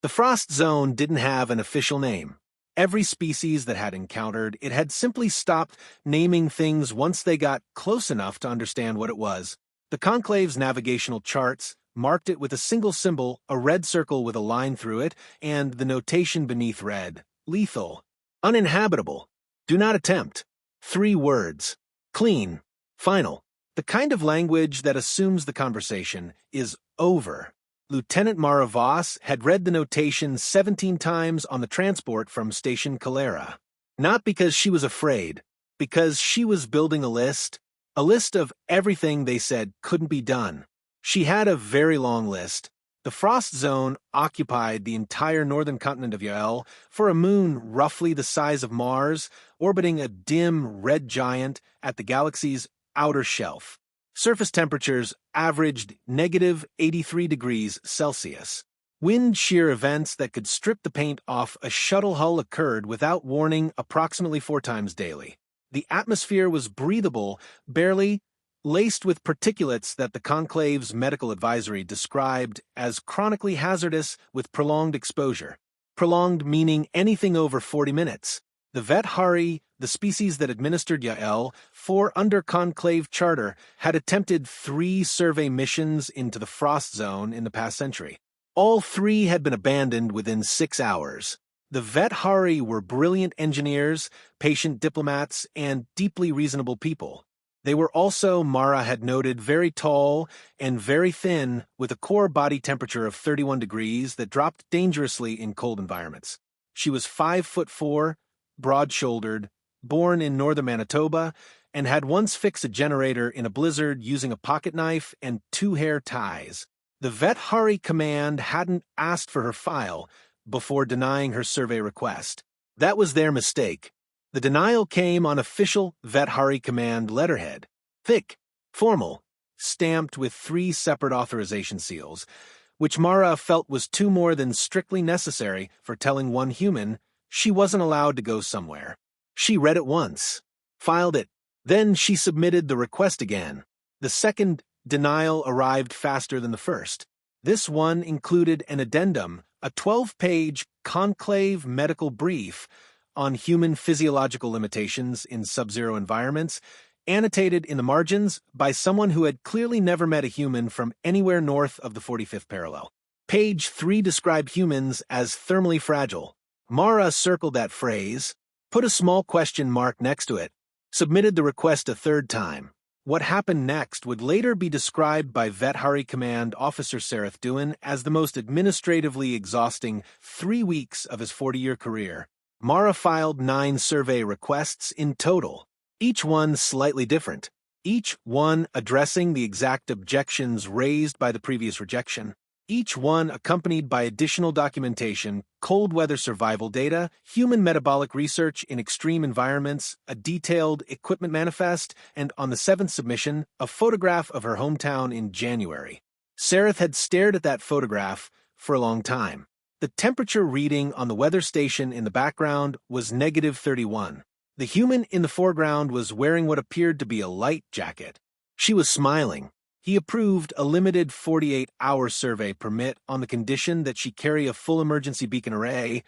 The frost zone didn't have an official name. Every species that had encountered it had simply stopped naming things once they got close enough to understand what it was. The Conclave's navigational charts marked it with a single symbol, a red circle with a line through it, and the notation beneath read, lethal, uninhabitable, do not attempt. 3 words. Clean. Final. The kind of language that assumes the conversation is over. Lieutenant Mara Voss had read the notation 17 times on the transport from Station Calera. Not because she was afraid, because she was building a list of everything they said couldn't be done. She had a very long list. The frost zone occupied the entire northern continent of Yael for a moon roughly the size of Mars, orbiting a dim red giant at the galaxy's outer shelf. Surface temperatures averaged negative 83 degrees Celsius. Wind shear events that could strip the paint off a shuttle hull occurred without warning approximately 4 times daily. The atmosphere was breathable, barely, laced with particulates that the Conclave's medical advisory described as chronically hazardous with prolonged exposure. Prolonged meaning anything over 40 minutes. The Vethari, the species that administered Yael, 4 under Conclave charter, had attempted 3 survey missions into the frost zone in the past century. All 3 had been abandoned within 6 hours. The Vethari were brilliant engineers, patient diplomats, and deeply reasonable people. They were also, Mara had noted, very tall and very thin, with a core body temperature of 31 degrees that dropped dangerously in cold environments. She was 5'4", broad-shouldered, born in northern Manitoba, and had once fixed a generator in a blizzard using a pocket knife and 2 hair ties. The Vethari Command hadn't asked for her file before denying her survey request. That was their mistake. The denial came on official Vethari Command letterhead, thick, formal, stamped with 3 separate authorization seals, which Mara felt was 2 more than strictly necessary for telling one human she wasn't allowed to go somewhere. She read it once, filed it, then she submitted the request again. The second denial arrived faster than the first. This one included an addendum, a 12-page Conclave medical brief on human physiological limitations in sub-zero environments, annotated in the margins by someone who had clearly never met a human from anywhere north of the 45th parallel. Page 3 described humans as thermally fragile. Mara circled that phrase, put a small question mark next to it, submitted the request a 3rd time. What happened next would later be described by Vethari Command Officer Sareth Doohan as the most administratively exhausting 3 weeks of his 40-year career. Mara filed 9 survey requests in total, each one slightly different, each one addressing the exact objections raised by the previous rejection, each one accompanied by additional documentation, cold weather survival data, human metabolic research in extreme environments, a detailed equipment manifest, and on the 7th submission, a photograph of her hometown in January. Sareth had stared at that photograph for a long time. The temperature reading on the weather station in the background was negative 31. The human in the foreground was wearing what appeared to be a light jacket. She was smiling. He approved a limited 48-hour survey permit on the condition that she carry a full emergency beacon array,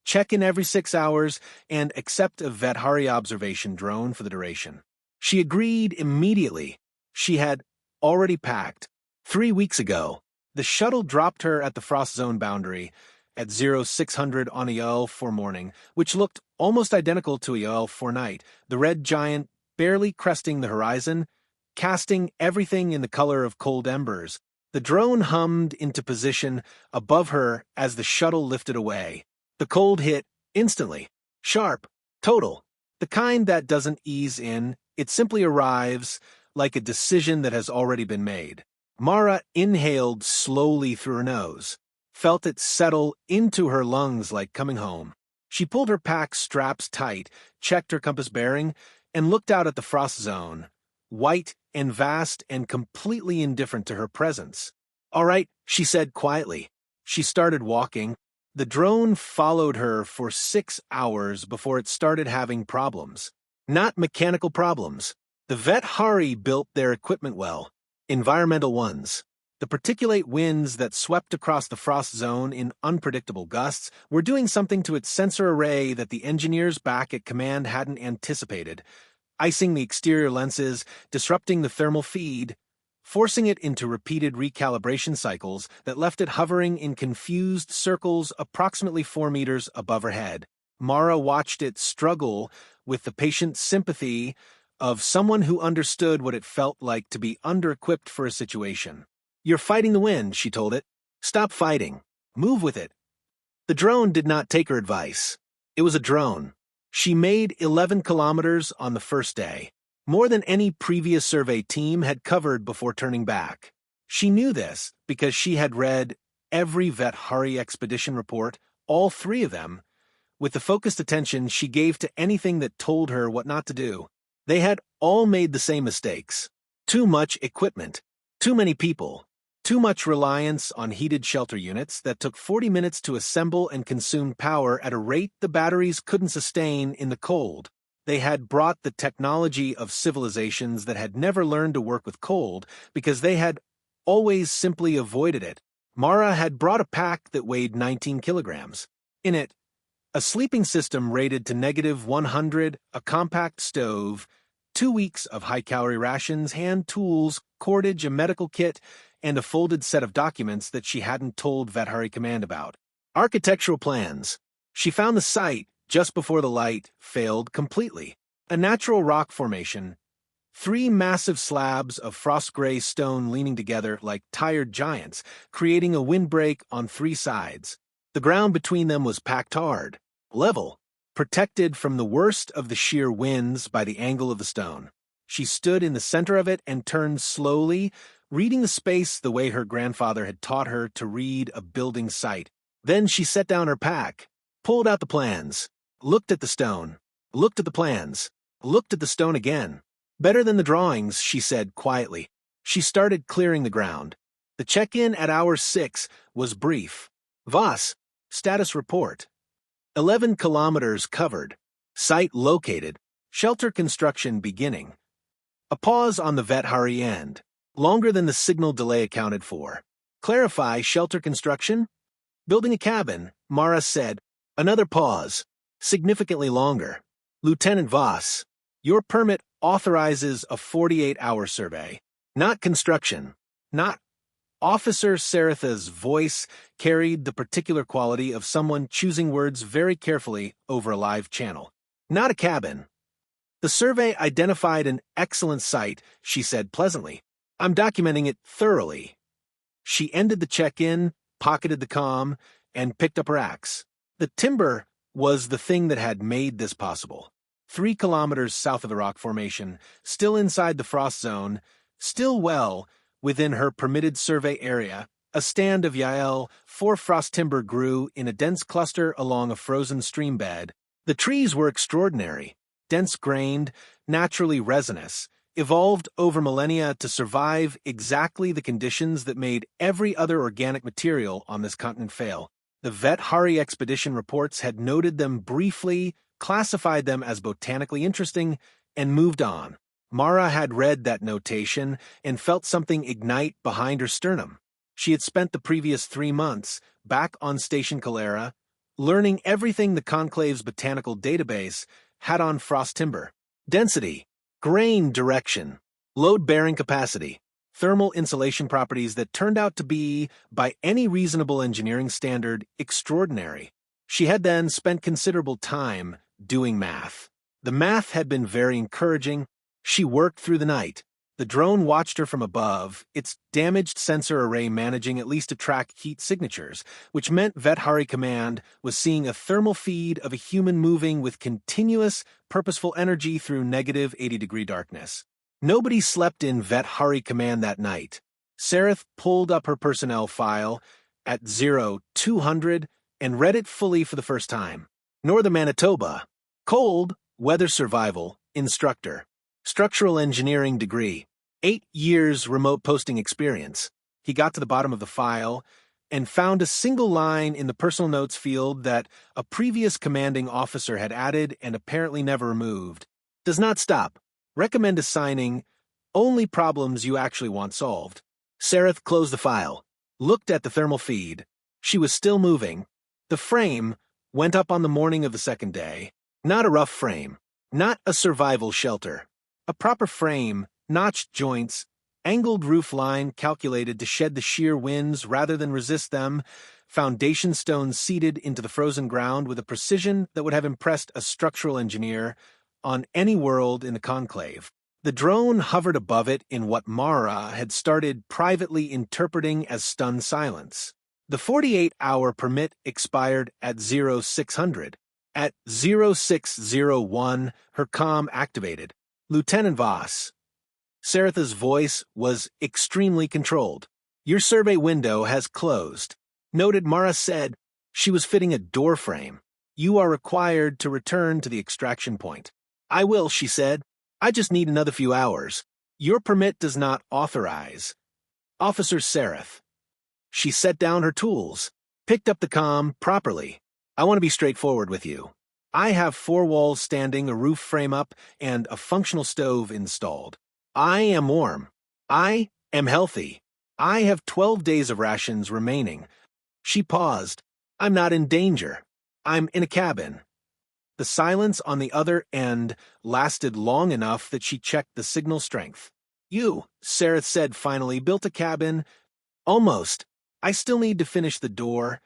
check in every 6 hours, and accept a Vethari observation drone for the duration. She agreed immediately. She had already packed. 3 weeks ago, the shuttle dropped her at the frost zone boundary at 0600 on Yael for morning, which looked almost identical to Yael for night, the red giant barely cresting the horizon, casting everything in the color of cold embers. The drone hummed into position above her as the shuttle lifted away. The cold hit instantly, sharp, total, the kind that doesn't ease in, it simply arrives like a decision that has already been made. Mara inhaled slowly through her nose, felt it settle into her lungs like coming home. She pulled her pack straps tight, checked her compass bearing, and looked out at the frost zone, white and vast and completely indifferent to her presence. "All right," she said quietly. She started walking. The drone followed her for 6 hours before it started having problems. Not mechanical problems. The Vethari built their equipment well. Environmental ones. The particulate winds that swept across the frost zone in unpredictable gusts were doing something to its sensor array that the engineers back at Command hadn't anticipated, icing the exterior lenses, disrupting the thermal feed, forcing it into repeated recalibration cycles that left it hovering in confused circles approximately 4 meters above her head. Mara watched it struggle with the patient sympathy of someone who understood what it felt like to be under-equipped for a situation. "You're fighting the wind," she told it. "Stop fighting. Move with it." The drone did not take her advice. It was a drone. She made 11 kilometers on the first day, more than any previous survey team had covered before turning back. She knew this because she had read every Vethari expedition report, all 3 of them, with the focused attention she gave to anything that told her what not to do. They had all made the same mistakes. Too much equipment, too many people, too much reliance on heated shelter units that took 40 minutes to assemble and consumed power at a rate the batteries couldn't sustain in the cold. They had brought the technology of civilizations that had never learned to work with cold because they had always simply avoided it. Mara had brought a pack that weighed 19 kilograms. In it, a sleeping system rated to -100, a compact stove, 2 weeks of high-calorie rations, hand tools, cordage, a medical kit, and a folded set of documents that she hadn't told Vethari Command about. Architectural plans. She found the site just before the light failed completely. A natural rock formation, 3 massive slabs of frost-gray stone leaning together like tired giants, creating a windbreak on 3 sides. The ground between them was packed hard, level, protected from the worst of the shear winds by the angle of the stone. She stood in the center of it and turned slowly, reading the space the way her grandfather had taught her to read a building site. Then she set down her pack, pulled out the plans, looked at the stone, looked at the plans, looked at the stone again. "Better than the drawings," she said quietly. She started clearing the ground. The check-in at hour 6 was brief. "Voss, status report. 11 kilometers covered. Site located. Shelter construction beginning." A pause on the Vethari end. Longer than the signal delay accounted for. "Clarify shelter construction?" "Building a cabin," Mara said. Another pause. Significantly longer. "Lieutenant Voss, your permit authorizes a 48-hour survey. Not construction. Not..." Officer Saratha's voice carried the particular quality of someone choosing words very carefully over a live channel. "Not a cabin." "The survey identified an excellent site," she said pleasantly. "I'm documenting it thoroughly." She ended the check-in, pocketed the comm, and picked up her axe. The timber was the thing that had made this possible. 3 kilometers south of the rock formation, still inside the frost zone, still well within her permitted survey area, a stand of Yael 4 frost timber grew in a dense cluster along a frozen stream bed. The trees were extraordinary, dense-grained, naturally resinous, evolved over millennia to survive exactly the conditions that made every other organic material on this continent fail. The Vethari expedition reports had noted them briefly, classified them as botanically interesting, and moved on. Mara had read that notation and felt something ignite behind her sternum. She had spent the previous 3 months back on Station Calera, learning everything the Conclave's botanical database had on frost timber. Density, grain direction, load-bearing capacity, thermal insulation properties that turned out to be, by any reasonable engineering standard, extraordinary. She had then spent considerable time doing math. The math had been very encouraging. She worked through the night. The drone watched her from above, its damaged sensor array managing at least to track heat signatures, which meant Vethari Command was seeing a thermal feed of a human moving with continuous, purposeful energy through -80-degree darkness. Nobody slept in Vethari Command that night. Sarath pulled up her personnel file at 0200 and read it fully for the first time. Northern Manitoba. Cold, weather survival, instructor. Structural engineering degree. 8 years remote posting experience. He got to the bottom of the file and found a single line in the personal notes field that a previous commanding officer had added and apparently never removed. Does not stop. Recommend assigning only problems you actually want solved. Sareth closed the file, looked at the thermal feed. She was still moving. The frame went up on the morning of the second day. Not a rough frame, not a survival shelter. A proper frame, notched joints, angled roof line calculated to shed the sheer winds rather than resist them, foundation stones seated into the frozen ground with a precision that would have impressed a structural engineer on any world in the Conclave. The drone hovered above it in what Mara had started privately interpreting as stunned silence. The 48-hour permit expired at 0600. At 0601, her comm activated. Lieutenant Voss. Saratha's voice was extremely controlled. Your survey window has closed. Noted, Mara said. She was fitting a door frame. You are required to return to the extraction point. I will, she said. I just need another few hours. Your permit does not authorize. Officer Sareth. She set down her tools, picked up the comm properly. I want to be straightforward with you. I have 4 walls standing, a roof frame up, and a functional stove installed. I am warm. I am healthy. I have 12 days of rations remaining. She paused. I'm not in danger. I'm in a cabin. The silence on the other end lasted long enough that she checked the signal strength. You, Sareth said finally, built a cabin? Almost. I still need to finish the door.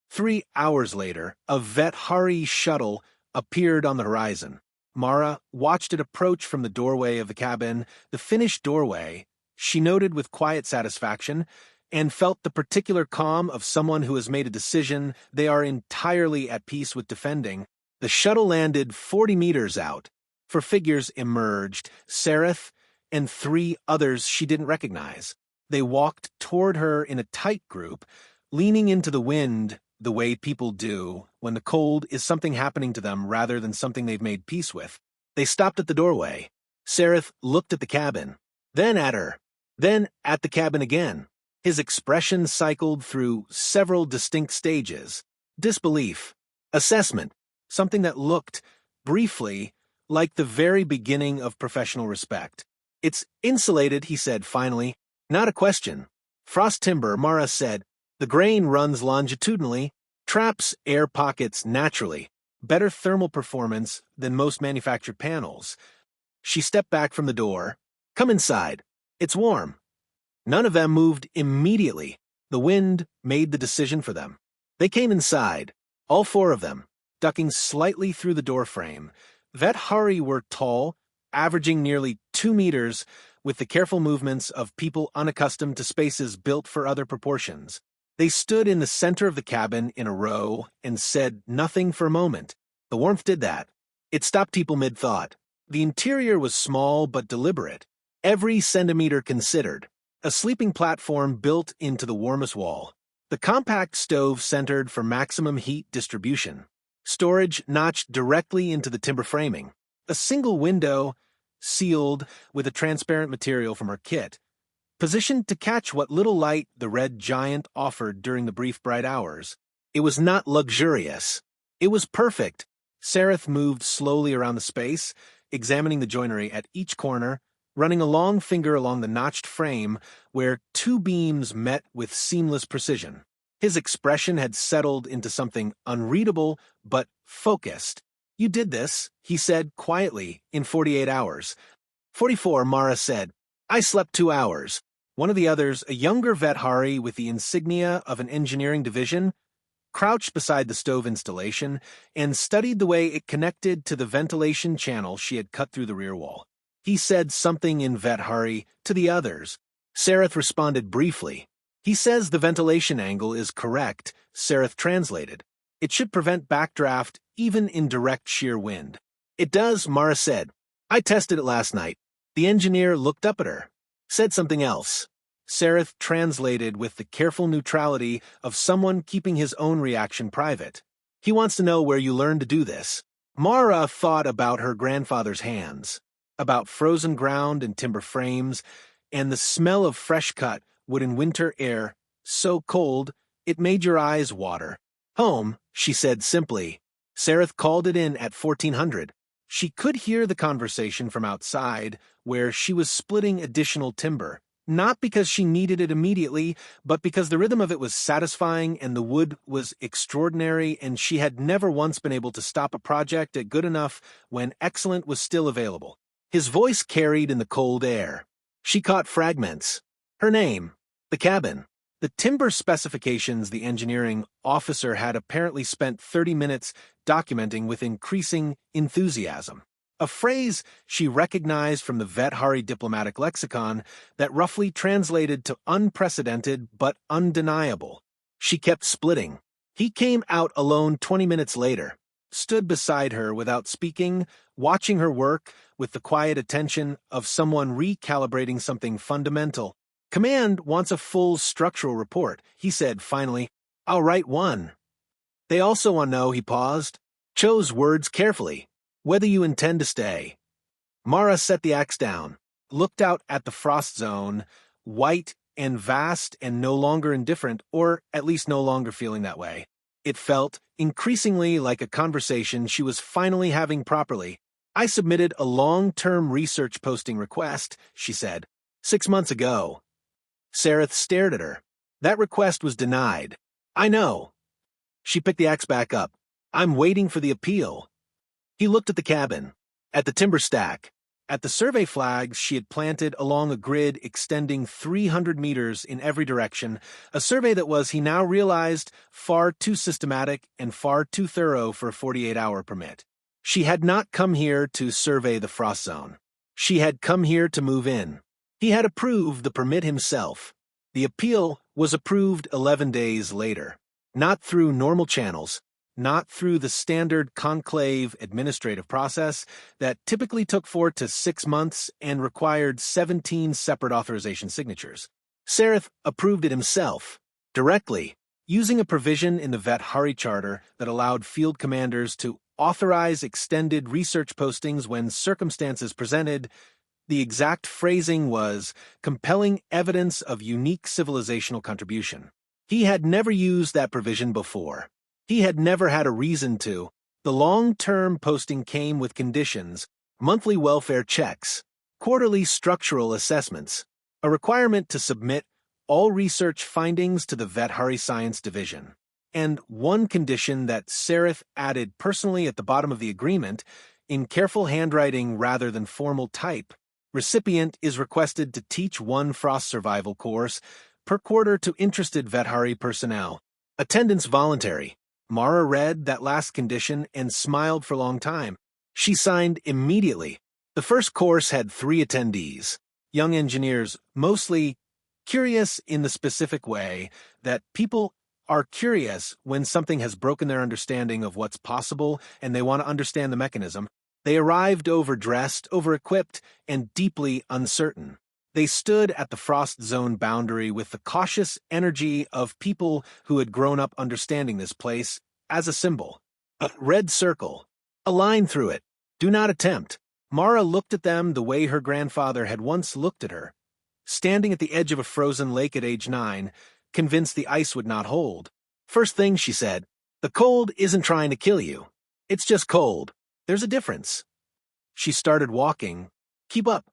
3 hours later, a Vethari shuttle appeared on the horizon. Mara watched it approach from the doorway of the cabin, the finished doorway. She noted with quiet satisfaction and felt the particular calm of someone who has made a decision they are entirely at peace with defending. The shuttle landed 40 meters out. 4 figures emerged, Sareth and 3 others she didn't recognize. They walked toward her in a tight group, leaning into the wind the way people do when the cold is something happening to them rather than something they've made peace with. They stopped at the doorway. Sareth looked at the cabin, then at her, then at the cabin again. His expression cycled through several distinct stages. Disbelief, assessment, something that looked, briefly, like the very beginning of professional respect. It's insulated, he said finally. Not a question. Frost timber, Mara said. The grain runs longitudinally, traps air pockets naturally. Better thermal performance than most manufactured panels. She stepped back from the door. Come inside. It's warm. None of them moved immediately. The wind made the decision for them. They came inside, all 4 of them, ducking slightly through the doorframe. Vethari were tall, averaging nearly 2 meters, with the careful movements of people unaccustomed to spaces built for other proportions. They stood in the center of the cabin in a row and said nothing for a moment. The warmth did that. It stopped people mid-thought. The interior was small but deliberate, every centimeter considered. A sleeping platform built into the warmest wall. The compact stove centered for maximum heat distribution. Storage notched directly into the timber framing. A single window, sealed with a transparent material from her kit, positioned to catch what little light the red giant offered during the brief bright hours. It was not luxurious. It was perfect. Sareth moved slowly around the space, examining the joinery at each corner, running a long finger along the notched frame where 2 beams met with seamless precision. His expression had settled into something unreadable but focused. You did this, he said quietly, in 48 hours. 44, Mara said. I slept 2 hours. One of the others, a younger Vethari with the insignia of an engineering division, crouched beside the stove installation and studied the way it connected to the ventilation channel she had cut through the rear wall. He said something in Vethari to the others. Sareth responded briefly. He says the ventilation angle is correct, Sareth translated. It should prevent backdraft even in direct shear wind. It does, Mara said. I tested it last night. The engineer looked up at her, said something else. Sareth translated with the careful neutrality of someone keeping his own reaction private. He wants to know where you learned to do this. Mara thought about her grandfather's hands, about frozen ground and timber frames, and the smell of fresh-cut wood in winter air, so cold it made your eyes water. Home, she said simply. Sareth called it in at 1400. She could hear the conversation from outside, where she was splitting additional timber, Not because she needed it immediately, but because the rhythm of it was satisfying and the wood was extraordinary, and she had never once been able to stop a project at good enough when excellent was still available. His voice carried in the cold air. She caught fragments. Her name, the cabin, the timber specifications the engineering officer had apparently spent 30 minutes documenting with increasing enthusiasm. A phrase she recognized from the Vethari diplomatic lexicon that roughly translated to unprecedented but undeniable. She kept splitting. He came out alone 20 minutes later, stood beside her without speaking, watching her work with the quiet attention of someone recalibrating something fundamental. Command wants a full structural report, he said finally. I'll write one. They also want to know, he paused, chose words carefully, whether you intend to stay. Mara set the axe down, looked out at the frost zone, white and vast and no longer indifferent, or at least no longer feeling that way. It felt increasingly like a conversation she was finally having properly. I submitted a long-term research posting request, she said, 6 months ago. Sareth stared at her. That request was denied. I know. She picked the axe back up. I'm waiting for the appeal. He looked at the cabin, at the timber stack, at the survey flags she had planted along a grid extending 300 meters in every direction, a survey that was, he now realized, far too systematic and far too thorough for a 48-hour permit. She had not come here to survey the frost zone. She had come here to move in. He had approved the permit himself. The appeal was approved 11 days later, not through normal channels, not through the standard conclave administrative process that typically took 4 to 6 months and required 17 separate authorization signatures. Sareth approved it himself, directly, using a provision in the Vethari Charter that allowed field commanders to authorize extended research postings when circumstances presented. The exact phrasing was compelling evidence of unique civilizational contribution. He had never used that provision before. He had never had a reason to. The long-term posting came with conditions, monthly welfare checks, quarterly structural assessments, a requirement to submit all research findings to the Vethari Science Division, and one condition that Sareth added personally at the bottom of the agreement, in careful handwriting rather than formal type. Recipient is requested to teach one frost survival course per quarter to interested Vethari personnel. Attendance voluntary. Mara read that last condition and smiled for a long time. She signed immediately. The first course had 3 attendees, young engineers, mostly curious in the specific way that people are curious when something has broken their understanding of what's possible and they want to understand the mechanism. They arrived overdressed, over-equipped, and deeply uncertain. They stood at the frost zone boundary with the cautious energy of people who had grown up understanding this place as a symbol. A red circle. A line through it. Do not attempt. Mara looked at them the way her grandfather had once looked at her, standing at the edge of a frozen lake at age 9, convinced the ice would not hold. First thing, she said, the cold isn't trying to kill you. It's just cold. There's a difference. She started walking. Keep up.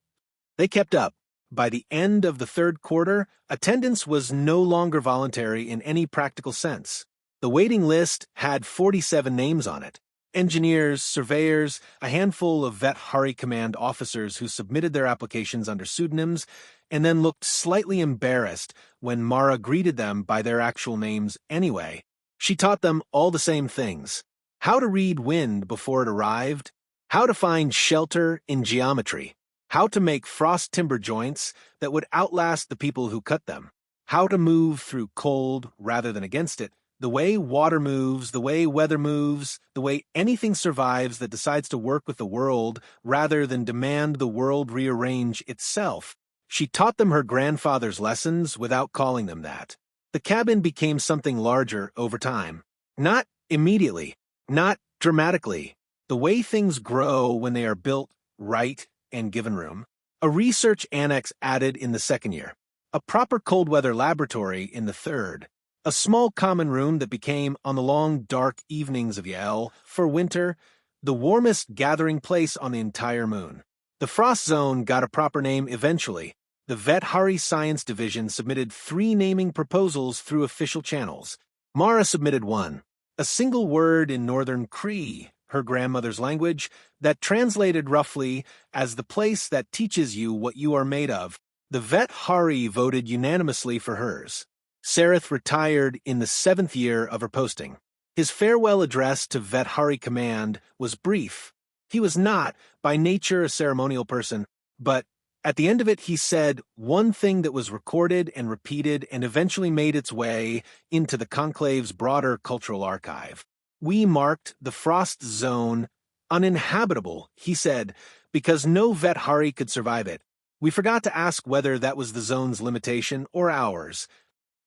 They kept up. By the end of the 3rd quarter, attendance was no longer voluntary in any practical sense. The waiting list had 47 names on it. Engineers, surveyors, a handful of Vethari Command officers who submitted their applications under pseudonyms and then looked slightly embarrassed when Mara greeted them by their actual names anyway. She taught them all the same things. How to read wind before it arrived, how to find shelter in geometry, how to make frost timber joints that would outlast the people who cut them, how to move through cold rather than against it, the way water moves, the way weather moves, the way anything survives that decides to work with the world rather than demand the world rearrange itself. She taught them her grandfather's lessons without calling them that. The cabin became something larger over time. Not immediately, not dramatically. The way things grow when they are built right and given room. A research annex added in the 2nd year. A proper cold weather laboratory in the 3rd. A small common room that became, on the long dark evenings of Yael, for winter, the warmest gathering place on the entire moon. The frost zone got a proper name eventually. The Vethari Science Division submitted 3 naming proposals through official channels. Mara submitted one, a single word in Northern Cree, her grandmother's language, that translated roughly as the place that teaches you what you are made of. The Vethari voted unanimously for hers. Sareth retired in the 7th year of her posting. His farewell address to Vethari Command was brief. He was not, by nature, a ceremonial person, but at the end of it he said one thing that was recorded and repeated and eventually made its way into the Conclave's broader cultural archive. We marked the frost zone uninhabitable, he said, because no Vethari could survive it. We forgot to ask whether that was the zone's limitation or ours.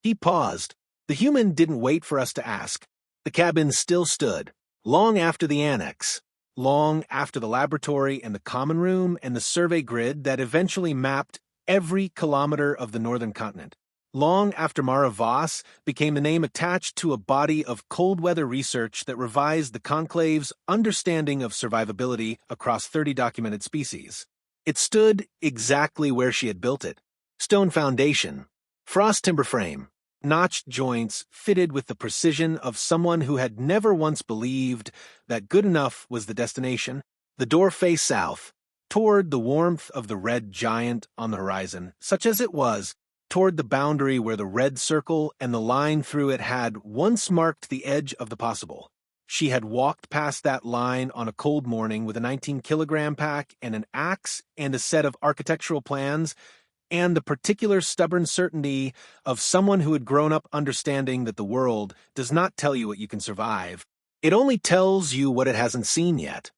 He paused. The human didn't wait for us to ask. The cabin still stood, long after the annex, long after the laboratory and the common room and the survey grid that eventually mapped every kilometer of the northern continent, long after Mara Voss became the name attached to a body of cold-weather research that revised the Conclave's understanding of survivability across 30 documented species. It stood exactly where she had built it. Stone foundation, frost timber frame, notched joints fitted with the precision of someone who had never once believed that good enough was the destination. The door faced south, toward the warmth of the red giant on the horizon, such as it was, toward the boundary where the red circle and the line through it had once marked the edge of the possible. She had walked past that line on a cold morning with a 19-kilogram pack and an axe and a set of architectural plans, and the particular stubborn certainty of someone who had grown up understanding that the world does not tell you what you can survive. It only tells you what it hasn't seen yet.